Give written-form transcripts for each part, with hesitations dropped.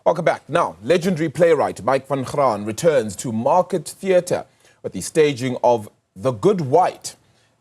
Welcome back. Now, legendary playwright Mike van Graan returns to Market Theatre with the staging of The Good White.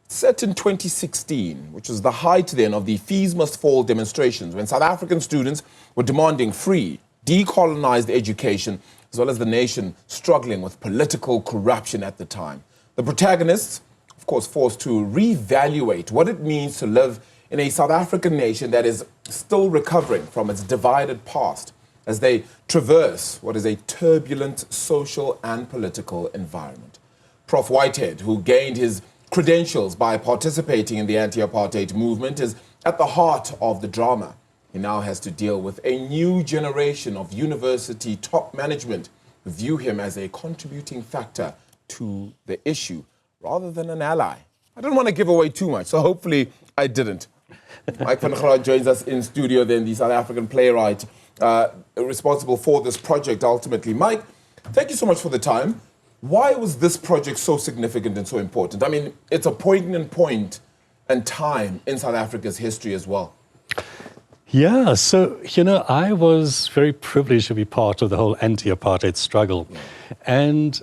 Set in 2016, which was the height then of the Fees Must Fall demonstrations, when South African students were demanding free, decolonized education, as well as the nation struggling with political corruption at the time. The protagonists, of course, forced to reevaluate what it means to live in a South African nation that is still recovering from its divided past, as they traverse what is a turbulent social and political environment. Prof. Whitehead, who gained his credentials by participating in the anti-apartheid movement, is at the heart of the drama. He now has to deal with a new generation of university top management who view him as a contributing factor to the issue rather than an ally. I don't want to give away too much, so hopefully I didn't. Mike van Graan joins us in studio, then the South African playwright responsible for this project ultimately. Mike, thank you so much for the time. Why was this project so significant and so important? I mean, it's a poignant point and time in South Africa's history as well. Yeah, so, I was very privileged to be part of the whole anti-apartheid struggle. Yeah. And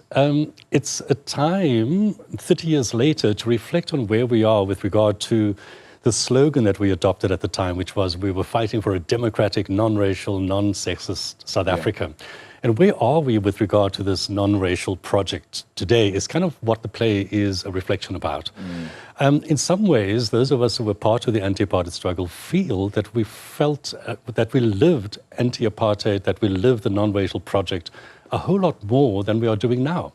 it's a time, 30 years later, to reflect on where we are with regard to the slogan that we adopted at the time, which was we were fighting for a democratic, non-racial, non-sexist South Africa. And where are we with regard to this non-racial project today is kind of what the play is a reflection about. In some ways, those of us who were part of the anti-apartheid struggle feel that we felt that we lived anti-apartheid, that we lived the non-racial project a whole lot more than we are doing now.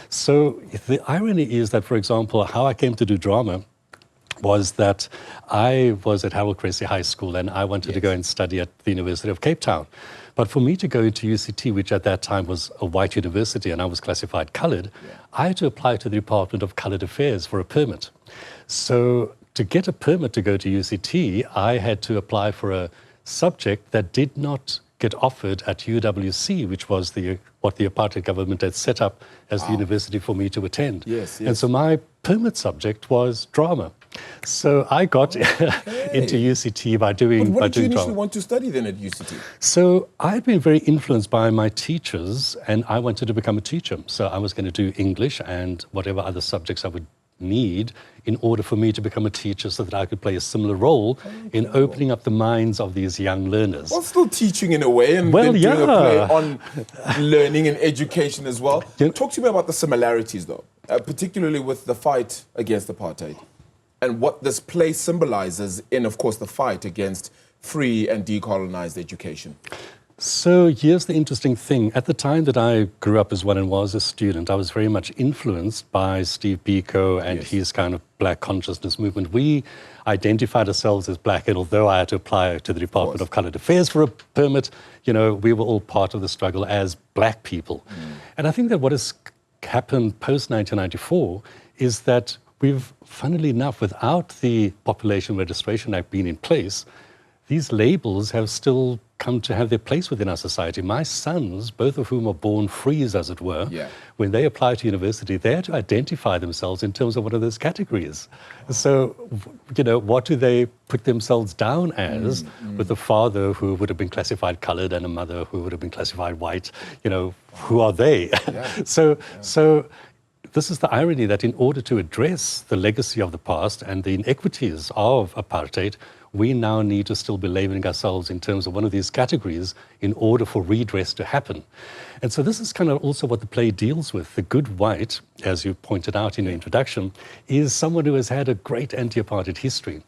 So the irony is that, for example, how I came to do drama was that I was at Harold Cressy High School and I wanted to go and study at the University of Cape Town. But for me to go into UCT, which at that time was a white university and I was classified coloured, I had to apply to the Department of Coloured Affairs for a permit. So to get a permit to go to UCT, I had to apply for a subject that did not get offered at UWC, which was what the apartheid government had set up as the university for me to attend. And so my permit subject was drama. So I got into UCT by doing drama. What did you initially want to study then at UCT? So I had been very influenced by my teachers and I wanted to become a teacher. So I was going to do English and whatever other subjects I would need in order for me to become a teacher so that I could play a similar role in opening up the minds of these young learners. Well, still teaching in a way and then doing a play on learning and education as well. Talk to me about the similarities though, particularly with the fight against apartheid and what this play symbolizes in, of course, the fight against free and decolonized education. So here's the interesting thing. At the time that I grew up as one and was a student, I was very much influenced by Steve Biko and his kind of black consciousness movement. We identified ourselves as black, and although I had to apply to the Department of Coloured Affairs for a permit, we were all part of the struggle as black people. And I think that what has happened post-1994 is that we've, funnily enough, without the Population Registration Act being in place, these labels have still come to have their place within our society. My sons, both of whom are born frees, as it were, when they apply to university, they had to identify themselves in terms of one of those categories. So, what do they put themselves down as with a father who would have been classified coloured and a mother who would have been classified white? Who are they? So this is the irony that in order to address the legacy of the past and the inequities of apartheid, we now need to still be labeling ourselves in terms of one of these categories in order for redress to happen. And so this is kind of also what the play deals with. The good white, as you pointed out in your introduction, is someone who has had a great anti-apartheid history.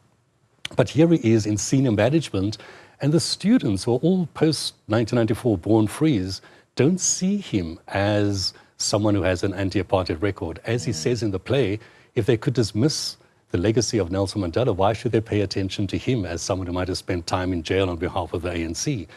But here he is in senior management, and the students who are all post-1994 born frees don't see him as someone who has an anti-apartheid record. As he says in the play, if they could dismiss the legacy of Nelson Mandela, why should they pay attention to him as someone who might have spent time in jail on behalf of the ANC?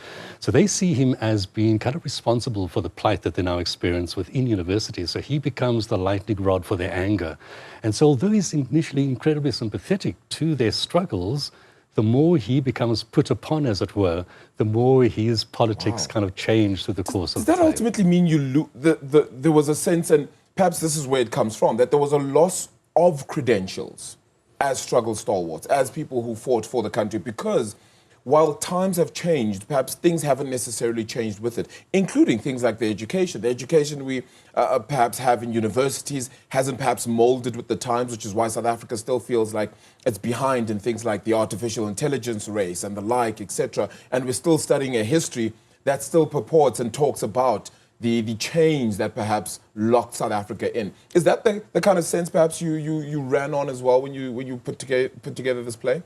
So they see him as being kind of responsible for the plight that they now experience within universities. So he becomes the lightning rod for their anger. And so although he's initially incredibly sympathetic to their struggles, the more he becomes put upon, as it were, the more his politics kind of change through the course of the play. Does that ultimately mean there was a sense, and perhaps this is where it comes from, that there was a loss of credentials as struggle stalwarts, as people who fought for the country, because while times have changed, perhaps things haven't necessarily changed with it, including things like the education. The education we perhaps have in universities hasn't perhaps molded with the times, which is why South Africa still feels like it's behind in things like the artificial intelligence race and the like, etc. And we're still studying a history that still purports and talks about the change that perhaps locked South Africa in. Is that the kind of sense perhaps you ran on as well when you put together this play?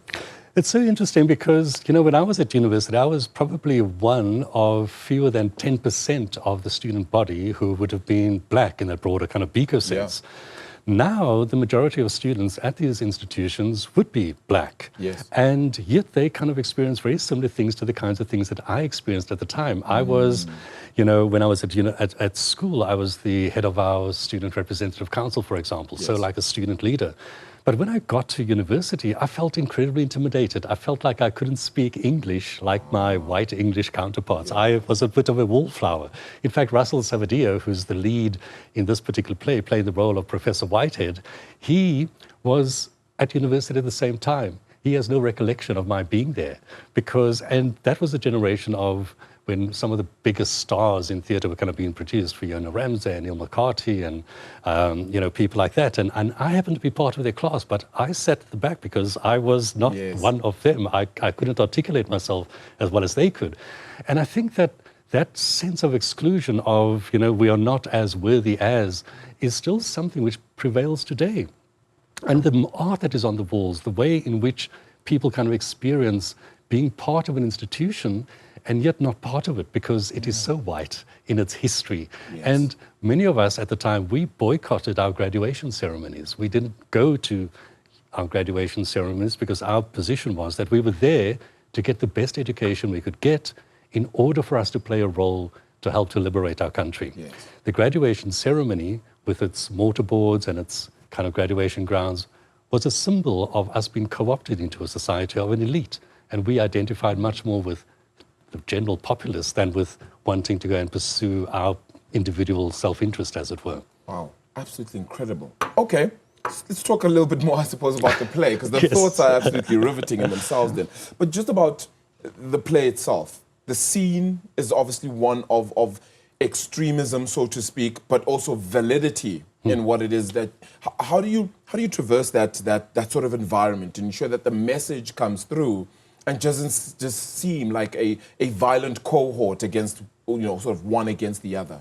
It's so interesting because, you know, when I was at university, I was probably one of fewer than 10% of the student body who would have been black in that broader kind of Biko sense. Yeah. Now, the majority of students at these institutions would be black. Yes. And yet they kind of experience very similar things to the kinds of things that I experienced at the time. I was, you know, when I was at school, I was the head of our student representative council, for example, so like a student leader. But when I got to university, I felt incredibly intimidated. I felt like I couldn't speak English like my white English counterparts. I was a bit of a wallflower. In fact, Russell Savadio, who's the lead in this particular play, playing the role of Professor Whitehead, he was at university at the same time. He has no recollection of my being there and that was a generation of when some of the biggest stars in theatre were kind of being produced, Fiona Ramsey and Neil McCarthy and, you know, people like that. And I happened to be part of their class, but I sat at the back because I was not one of them. I couldn't articulate myself as well as they could. And I think that that sense of exclusion of, you know, we are not as worthy as, is still something which prevails today. And the art that is on the walls, the way in which people kind of experience being part of an institution and yet not part of it because it is so white in its history. Yes. And many of us at the time, we boycotted our graduation ceremonies. We didn't go to our graduation ceremonies because our position was that we were there to get the best education we could get in order for us to play a role to help to liberate our country. Yes. The graduation ceremony, with its mortarboards and its kind of graduation grounds, was a symbol of us being co-opted into a society of an elite. And we identified much more with the general populace than with wanting to go and pursue our individual self-interest, as it were. Wow, absolutely incredible. Okay, let's talk a little bit more, I suppose, about the play, because the thoughts are absolutely riveting in themselves then. But just about the play itself. The scene is obviously one of extremism, so to speak, but also validity in what it is that. How do you traverse that sort of environment and ensure that the message comes through and doesn't just seem like a violent cohort against, you know, sort of one against the other?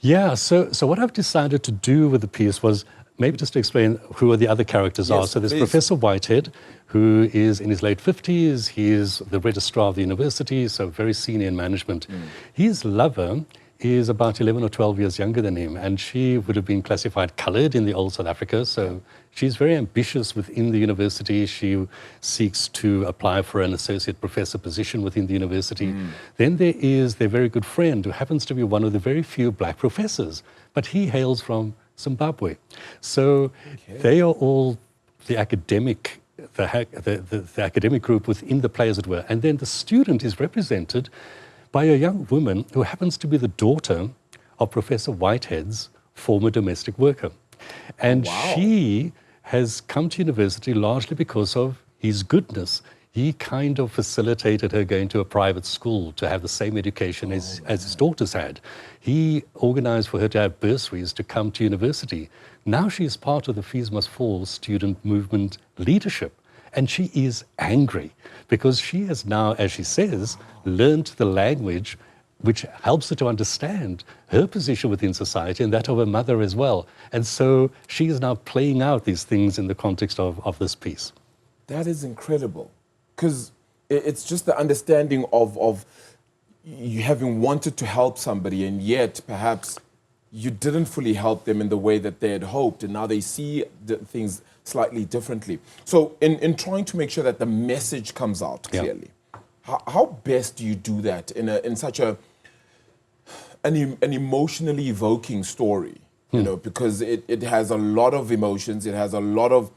Yeah, so what I've decided to do with the piece was maybe just to explain who the other characters are. So there's Professor Whitehead, who is in his late 50s. He is the registrar of the university, so very senior in management. His lover is about 11 or 12 years younger than him, and she would have been classified coloured in the old South Africa, so she's very ambitious within the university. She seeks to apply for an associate professor position within the university. Then there is their very good friend, who happens to be one of the very few black professors, but he hails from Zimbabwe. So they are all the academic group within the play, as it were. And then the student is represented by a young woman who happens to be the daughter of Professor Whitehead's former domestic worker. And she has come to university largely because of his goodness. He kind of facilitated her going to a private school to have the same education as his daughters had. He organized for her to have bursaries to come to university. Now she is part of the Fees Must Fall student movement leadership. And she is angry because she has now, as she says, learned the language which helps her to understand her position within society and that of her mother as well. And so she is now playing out these things in the context of this piece. That is incredible, because it's just the understanding of you having wanted to help somebody and yet perhaps you didn't fully help them in the way that they had hoped, and now they see things slightly differently. So in trying to make sure that the message comes out clearly, how best do you do that in such an emotionally evoking story? You know, because it has a lot of emotions, it has a lot of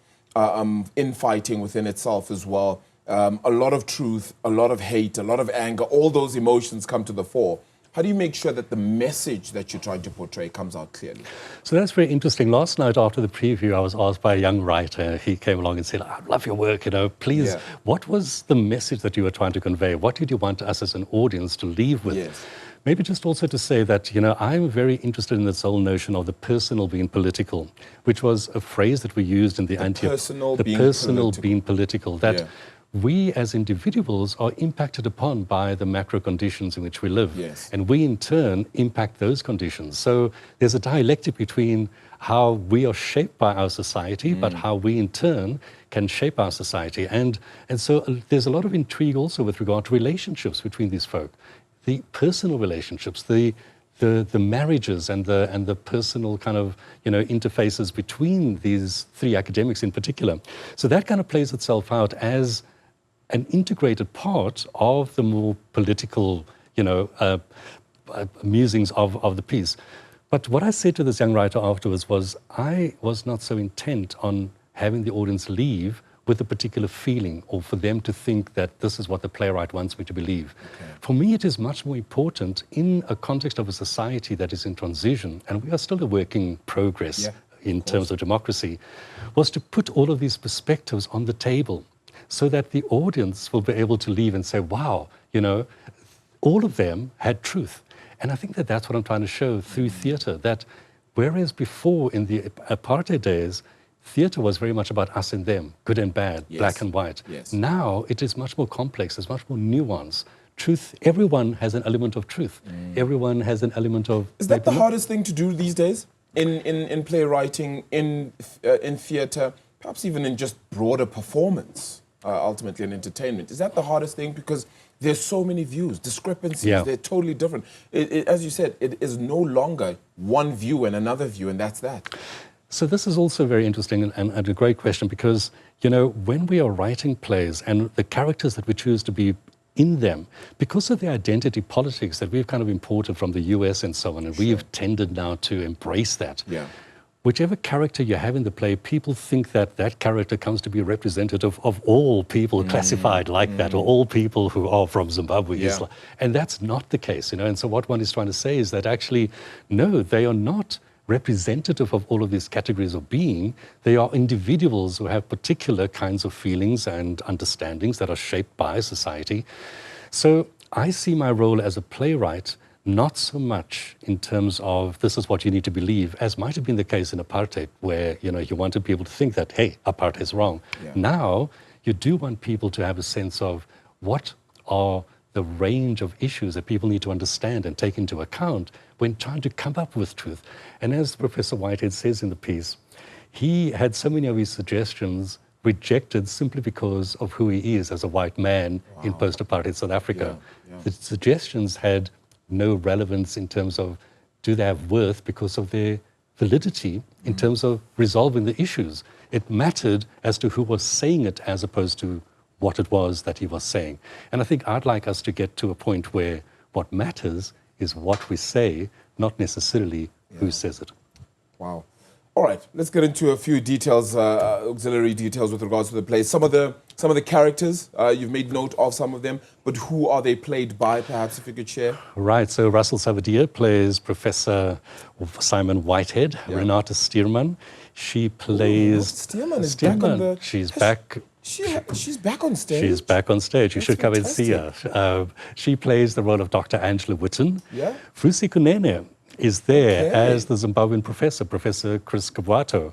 infighting within itself as well, a lot of truth, a lot of hate, a lot of anger, all those emotions come to the fore. How do you make sure that the message that you're trying to portray comes out clearly? So that's very interesting. Last night after the preview, I was asked by a young writer. He came along and said, I love your work, please, what was the message that you were trying to convey? What did you want us as an audience to leave with? Yes. Maybe just also to say that, I'm very interested in this whole notion of the personal being political, which was a phrase that we used in the personal being political, that we as individuals are impacted upon by the macro conditions in which we live. Yes. And we in turn impact those conditions. So there's a dialectic between how we are shaped by our society, but how we in turn can shape our society. And so there's a lot of intrigue also with regard to relationships between these folk. The personal relationships, the marriages and the personal kind of interfaces between these three academics in particular. So that kind of plays itself out as an integrated part of the more political musings of the piece. But what I said to this young writer afterwards was I was not so intent on having the audience leave with a particular feeling or for them to think that this is what the playwright wants me to believe. Okay. For me, it is much more important in a context of a society that is in transition, and we are still a work in progress in terms of democracy, was to put all of these perspectives on the table so that the audience will be able to leave and say, wow, all of them had truth. And I think that that's what I'm trying to show through theatre, that whereas before in the apartheid days, theatre was very much about us and them, good and bad, black and white. Yes. Now it is much more complex, there's much more nuance. Truth, everyone has an element of truth. Everyone has an element of... Is that the hardest thing to do these days? In playwriting, in theatre, perhaps even in just broader performance, ultimately in entertainment. Is that the hardest thing? Because there's so many views, discrepancies, they're totally different. As you said, it is no longer one view and another view, and that's that. So this is also very interesting and a great question because, when we are writing plays and the characters that we choose to be in them, because of the identity politics that we've kind of imported from the US and so on, and we've tended now to embrace that. Yeah. Whichever character you have in the play, people think that that character comes to be representative of all people classified like that, or all people who are from Zimbabwe. And that's not the case, And so what one is trying to say is that actually, no, they are not representative of all of these categories of being. They are individuals who have particular kinds of feelings and understandings that are shaped by society. So I see my role as a playwright not so much in terms of this is what you need to believe, as might have been the case in apartheid, where you wanted people to think that, hey, apartheid is wrong. Now, you do want people to have a sense of what are the range of issues that people need to understand and take into account when trying to come up with truth. And as Professor Whitehead says in the piece, he had so many of his suggestions rejected simply because of who he is as a white man in post-apartheid South Africa. The suggestions had no relevance in terms of do they have worth because of their validity in terms of resolving the issues. It mattered as to who was saying it as opposed to what it was that he was saying. And I think I'd like us to get to a point where what matters is what we say, not necessarily who says it. Wow. All right, let's get into a few details, auxiliary details with regards to the play. Some of the characters, you've made note of some of them, but who are they played by, perhaps, if you could share? Right, so Russell Savadia plays Professor Simon Whitehead. Renata Stearman, she plays... Stearman is back on the... She's back... She's back on stage? She's back on stage. You should come and see her. She plays the role of Dr. Angela Witten. Yeah. Fusi Kunene is there as the Zimbabwean professor, Professor Chris Kabwato,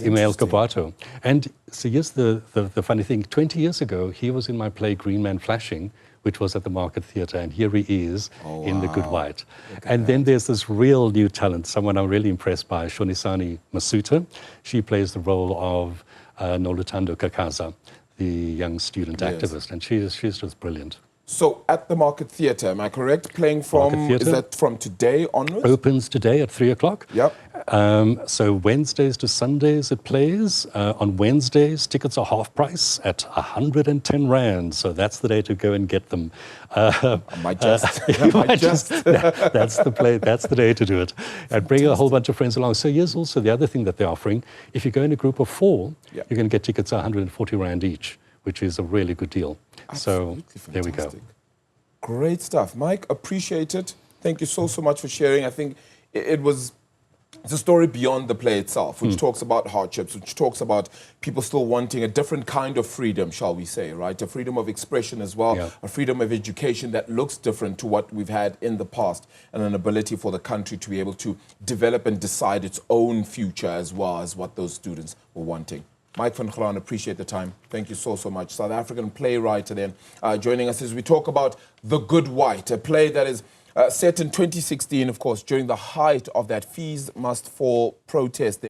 Email Kabwato. And so here's the funny thing. 20 years ago, he was in my play Green Man Flashing, which was at the Market Theatre, and here he is in The Good White. And then there's this real new talent, someone I'm really impressed by, Shonisani Masuta. She plays the role of Nolutando Kakaza, the young student activist, and she's just brilliant. So at the Market Theatre, am I correct? Playing from, is that from today onwards? Opens today at 3 o'clock. Yep. So Wednesdays to Sundays it plays. On Wednesdays, tickets are half price at 110 Rand. So that's the day to go and get them. I might just. That's the play. That's the day to do it. And bring a whole bunch of friends along. So here's also the other thing that they're offering. If you go in a group of 4, you're going to get tickets 140 Rand each, which is a really good deal. Absolutely so there we go. Great stuff. Mike, appreciate it. Thank you so much for sharing. I think it's a story beyond the play itself, which talks about hardships, which talks about people still wanting a different kind of freedom, shall we say, right? A freedom of expression as well, a freedom of education that looks different to what we've had in the past, and an ability for the country to be able to develop and decide its own future as well as what those students were wanting. Mike van Graan, appreciate the time. Thank you so much. South African playwright then joining us as we talk about The Good White, a play that is set in 2016, of course, during the height of that Fees Must Fall protest.